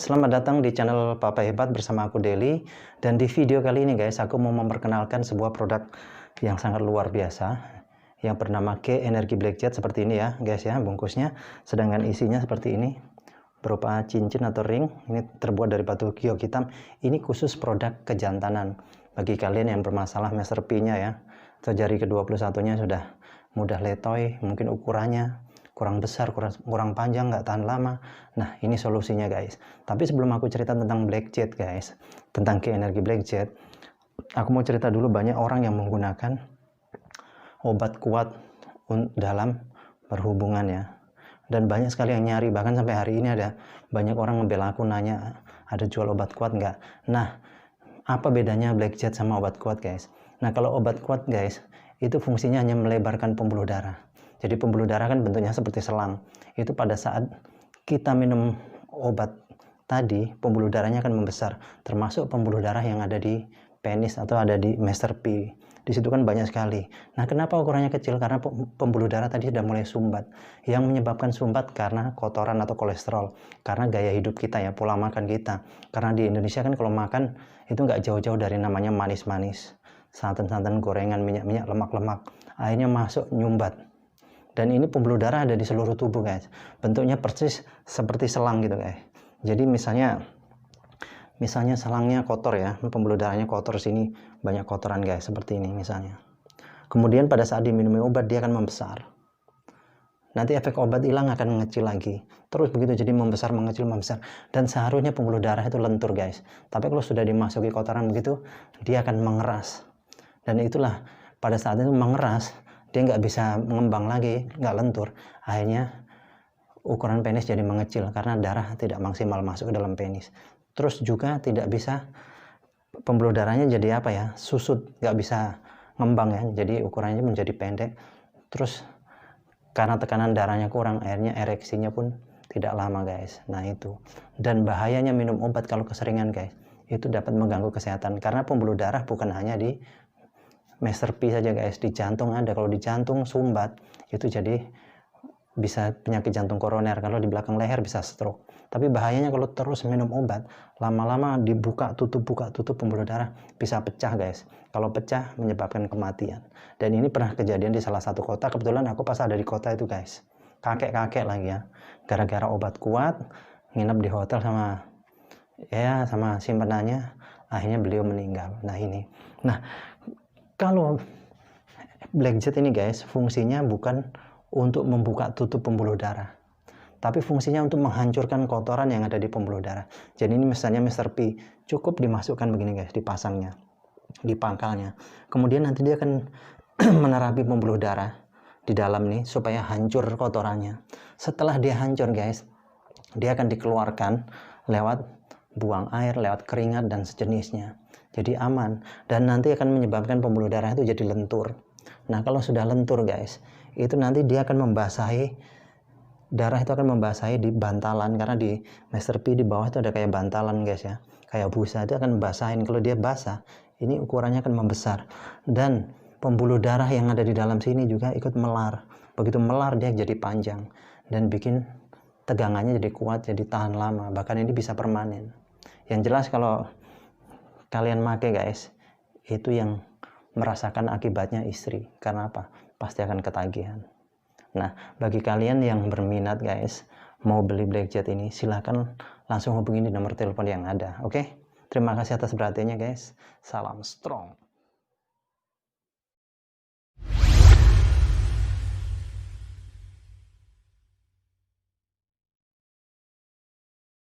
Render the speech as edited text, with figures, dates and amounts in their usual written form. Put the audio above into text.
selamat datang di channel Papa Hebat bersama aku Deli. Dan di video kali ini guys, aku mau memperkenalkan sebuah produk yang sangat luar biasa yang bernama K Energy Black Jet seperti ini ya guys ya, bungkusnya. Sedangkan isinya seperti ini, berupa cincin atau ring. Ini terbuat dari batu giok hitam. Ini khusus produk kejantanan bagi kalian yang bermasalah Master P-nya ya, atau jari ke-21-nya sudah mudah letoy, mungkin ukurannya kurang besar, kurang panjang, nggak tahan lama. Nah, ini solusinya guys. Tapi sebelum aku cerita tentang Black Jet guys, tentang K Energy Black Jet, aku mau cerita dulu banyak orang yang menggunakan obat kuat dalam berhubungan ya. Dan banyak sekali yang nyari, bahkan sampai hari ini ada banyak orang ngebel aku nanya, ada jual obat kuat nggak? Nah, apa bedanya Black Jet sama obat kuat guys? Nah, kalau obat kuat guys, itu fungsinya hanya melebarkan pembuluh darah. Jadi pembuluh darah kan bentuknya seperti selang. Itu pada saat kita minum obat tadi, pembuluh darahnya akan membesar. Termasuk pembuluh darah yang ada di penis atau ada di Master P. Di situ kan banyak sekali. Nah, kenapa ukurannya kecil? Karena pembuluh darah tadi sudah mulai sumbat. Yang menyebabkan sumbat karena kotoran atau kolesterol. Karena gaya hidup kita ya, pola makan kita. Karena di Indonesia kan kalau makan itu nggak jauh-jauh dari namanya manis-manis. Santan-santan, gorengan, minyak-minyak, lemak-lemak. Akhirnya masuk nyumbat. Dan ini pembuluh darah ada di seluruh tubuh guys. Bentuknya persis seperti selang gitu guys. Jadi misalnya selangnya kotor ya, pembuluh darahnya kotor, sini banyak kotoran guys, seperti ini misalnya. Kemudian pada saat diminum obat dia akan membesar. Nanti efek obat hilang akan mengecil lagi. Terus begitu, jadi membesar, mengecil, membesar. Dan seharusnya pembuluh darah itu lentur guys. Tapi kalau sudah dimasuki kotoran begitu, dia akan mengeras. Dan itulah pada saat itu mengeras, dia nggak bisa mengembang lagi, nggak lentur. Akhirnya ukuran penis jadi mengecil karena darah tidak maksimal masuk ke dalam penis. Terus juga tidak bisa, pembuluh darahnya jadi apa ya, susut, nggak bisa ngembang ya, jadi ukurannya menjadi pendek. Terus karena tekanan darahnya kurang, akhirnya ereksinya pun tidak lama guys. Nah itu, dan bahayanya minum obat kalau keseringan guys, itu dapat mengganggu kesehatan. Karena pembuluh darah bukan hanya di Master P saja guys, di jantung ada. Kalau di jantung sumbat, itu jadi bisa penyakit jantung koroner. Kalau di belakang leher bisa stroke. Tapi bahayanya kalau terus minum obat, lama-lama buka tutup pembuluh darah, bisa pecah guys. Kalau pecah menyebabkan kematian. Dan ini pernah kejadian di salah satu kota. Kebetulan aku pas ada di kota itu guys, kakek-kakek lagi ya, gara-gara obat kuat nginep di hotel sama simpenannya, akhirnya beliau meninggal. Nah ini, kalau Black Jet ini guys, fungsinya bukan untuk membuka tutup pembuluh darah, tapi fungsinya untuk menghancurkan kotoran yang ada di pembuluh darah. Jadi ini misalnya Master P, cukup dimasukkan begini guys, dipasangnya di pangkalnya. Kemudian nanti dia akan menerapi pembuluh darah di dalam nih supaya hancur kotorannya. Setelah dia hancur guys, dia akan dikeluarkan lewat buang air, lewat keringat dan sejenisnya. Jadi aman, dan nanti akan menyebabkan pembuluh darah itu jadi lentur. Nah, kalau sudah lentur guys, itu nanti dia akan membasahi, darah itu akan membasahi di bantalan. Karena di Master P di bawah itu ada kayak bantalan guys ya, kayak busa, itu akan basahin. Kalau dia basah, ini ukurannya akan membesar. Dan pembuluh darah yang ada di dalam sini juga ikut melar. Begitu melar dia jadi panjang dan bikin tegangannya jadi kuat, jadi tahan lama. Bahkan ini bisa permanen. Yang jelas kalau kalian make guys, itu yang merasakan akibatnya istri. Karena apa? Pasti akan ketagihan. Nah, bagi kalian yang berminat guys, mau beli Black Jet ini, silahkan langsung hubungi di nomor telepon yang ada. Oke? Terima kasih atas perhatiannya guys. Salam strong.